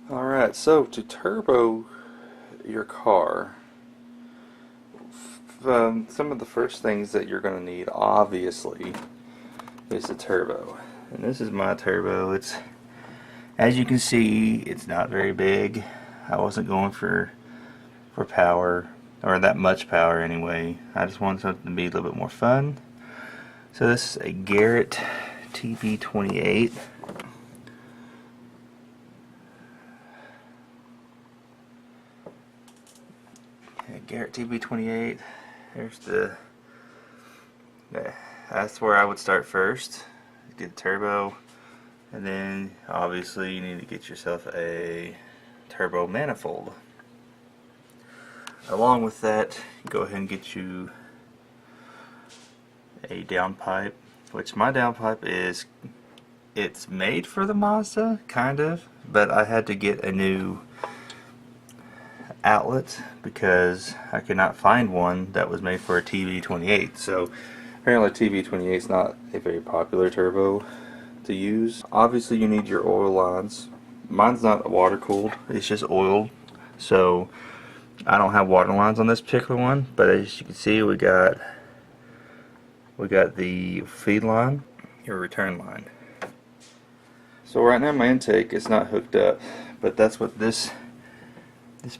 Alright, so to turbo your car, some of the first things that you're going to need, obviously, is the turbo. And this is my turbo. It's, as you can see, it's not very big. I wasn't going for power, or that much power anyway. I just wanted something to be a little bit more fun. So this is a Garrett TB28. Garrett TB28. There's that's where I would start first. Get the turbo, and then obviously you need to get yourself a turbo manifold. Along with that, go ahead and get you a downpipe, which my downpipe is, it's made for the Mazda, kind of, but I had to get a new outlet because I could not find one that was made for a TB28. So apparently TB28 is not a very popular turbo to use. Obviously you need your oil lines. Mine's not water cooled, it's just oiled, so I don't have water lines on this particular one, but as you can see we got the feed line, your return line. So right now my intake is not hooked up, but that's what this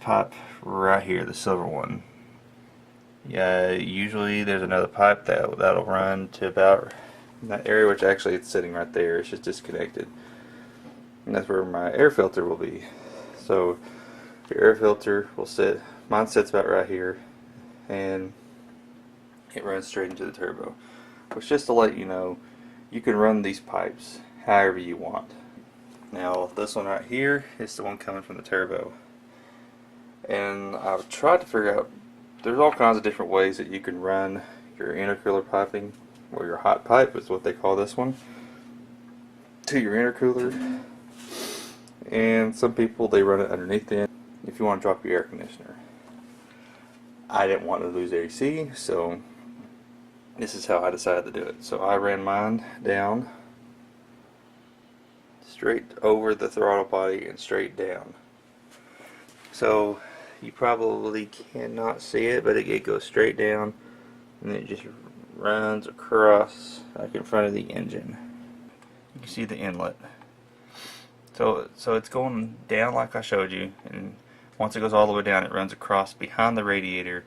pipe right here, the silver one. Yeah, usually there's another pipe that'll run to about that area, which actually it's sitting right there. It's just disconnected, and that's where my air filter will be. So your air filter will sit. Mine sits about right here, and it runs straight into the turbo. Which, just to let you know, you can run these pipes however you want. Now this one right here is the one coming from the turbo. And I've tried to figure out, there's all kinds of different ways that you can run your intercooler piping, or your hot pipe is what they call this one, to your intercooler. And some people, they run it underneath the end if you want to drop your air conditioner. I didn't want to lose AC, so this is how I decided to do it. So I ran mine down straight over the throttle body and straight down. So you probably cannot see it, but it goes straight down and it just runs across like in front of the engine. You can see the inlet. So it's going down like I showed you, and once it goes all the way down, it runs across behind the radiator,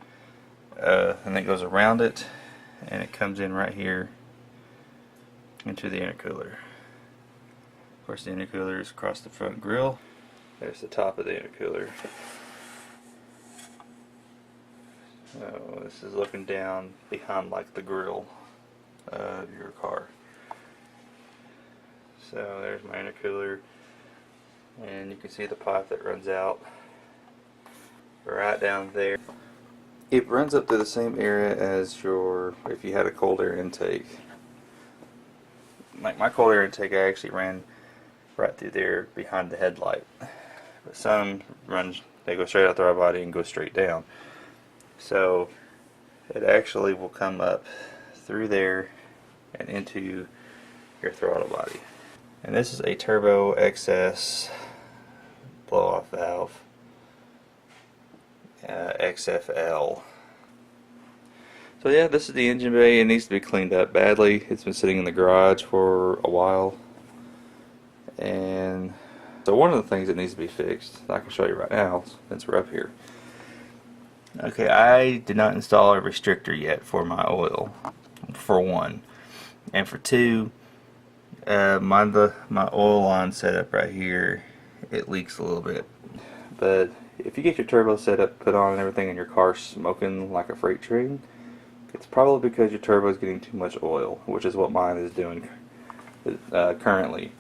and it goes around it, and it comes in right here into the intercooler. Of course, the intercooler is across the front grille. There's the top of the intercooler. So this is looking down behind like the grill of your car. So there's my intercooler, and you can see the pipe that runs out right down there. It runs up to the same area as your, if you had a cold air intake. Like my cold air intake, I actually ran right through there behind the headlight. But some runs, they go straight out the right body and go straight down. So it actually will come up through there and into your throttle body. And this is a turbo XS blow-off valve, XFL. So yeah, this is the engine bay. It needs to be cleaned up badly. It's been sitting in the garage for a while, and so one of the things that needs to be fixed, I can show you right now since we're up here. Okay, I did not install a restrictor yet for my oil, for one, and for two, my oil line setup right here, it leaks a little bit. But if you get your turbo setup put on and everything, and your car's smoking like a freight train, it's probably because your turbo is getting too much oil, which is what mine is doing currently.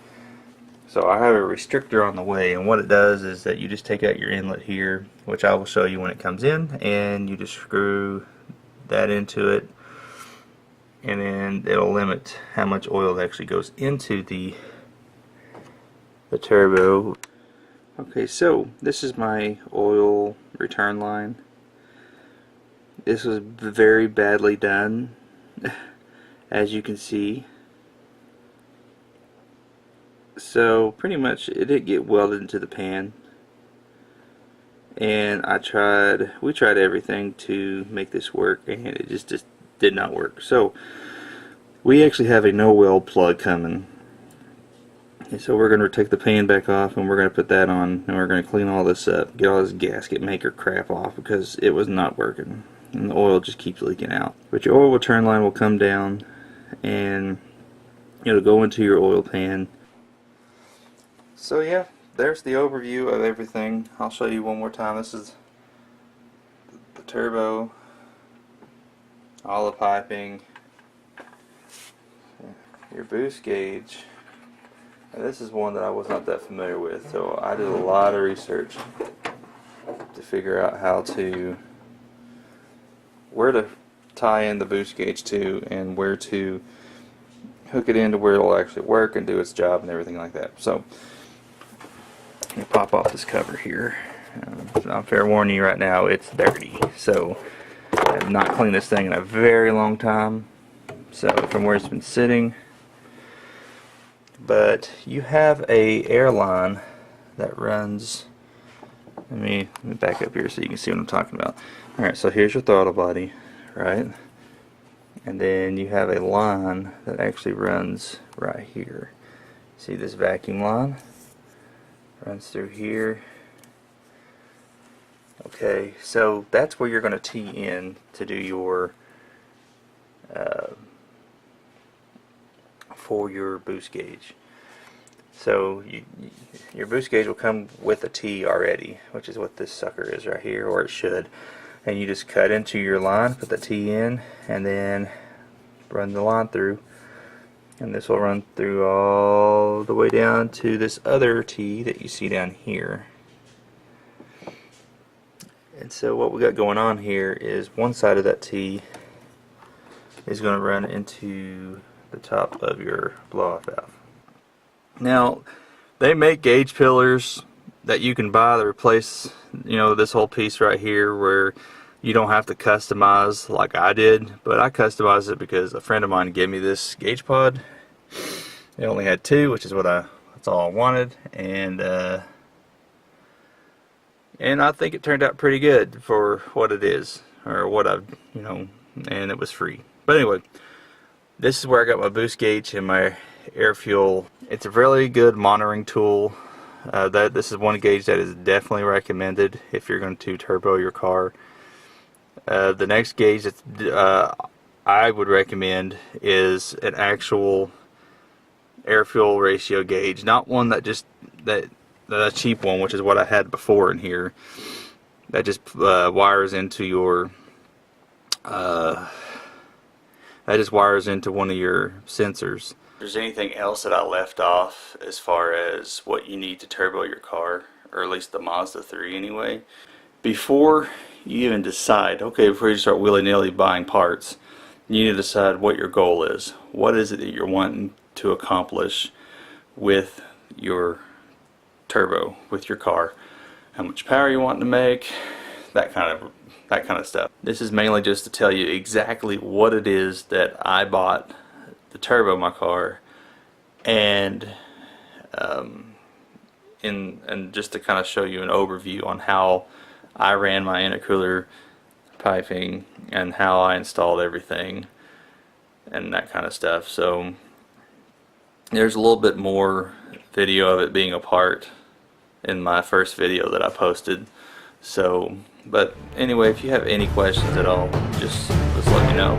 So I have a restrictor on the way, and what it does is that you just take out your inlet here, which I will show you when it comes in, and you just screw that into it, and then it'll limit how much oil actually goes into the turbo. Okay, so this is my oil return line. This was very badly done, as you can see. So pretty much it did get welded into the pan, and we tried everything to make this work, and it just did not work. So we actually have a no-weld plug coming. And so we're going to take the pan back off, and we're going to put that on, and we're going to clean all this up, get all this gasket maker crap off, because it was not working, and the oil just keeps leaking out. But your oil return line will come down, and it'll go into your oil pan. So yeah, there's the overview of everything. I'll show you one more time. This is the turbo, all the piping, your boost gauge. Now, this is one that I was not that familiar with, so I did a lot of research to figure out where to tie in the boost gauge to, and where to hook it into where it'll actually work and do its job and everything like that. So let me pop off this cover here. I'm fair warning you right now, it's dirty. So I have not cleaned this thing in a very long time, so from where it's been sitting. But you have a air line that runs. Let me back up here so you can see what I'm talking about. Alright, so here's your throttle body, right? And then you have a line that actually runs right here. See this vacuum line? Runs through here. Okay, so that's where you're going to tee in to do your for your boost gauge. So your boost gauge will come with a tee already, which is what this sucker is right here, or it should. And you just cut into your line, put the tee in, and then run the line through. And this will run through all the way down to this other tee that you see down here. And so what we got going on here is one side of that tee is going to run into the top of your blow-off valve. Now, they make gauge pillars that you can buy to replace, you know, this whole piece right here, where you don't have to customize like I did. But I customized it because a friend of mine gave me this gauge pod. It only had two, which is that's all I wanted, and I think it turned out pretty good for what it is, or what I've, you know, and it was free. But anyway, this is where I got my boost gauge and my air fuel. It's a really good monitoring tool. This is one gauge that is definitely recommended if you're going to turbo your car. The next gauge that I would recommend is an actual air fuel ratio gauge, not one that just that cheap one, which is what I had before in here, that just wires into your one of your sensors. If there's anything else that I left off as far as what you need to turbo your car, or at least the Mazda 3 anyway, before you even decide, okay, before you start willy-nilly buying parts, you need to decide what your goal is. What is it that you're wanting to accomplish with your turbo, with your car? How much power you want to make, that kind of stuff. This is mainly just to tell you exactly what it is that I bought to turbo my car, and just to kind of show you an overview on how I ran my intercooler piping and how I installed everything and that kind of stuff. So there's a little bit more video of it being a part in my first video that I posted. So, but anyway, if you have any questions at all, just let me know.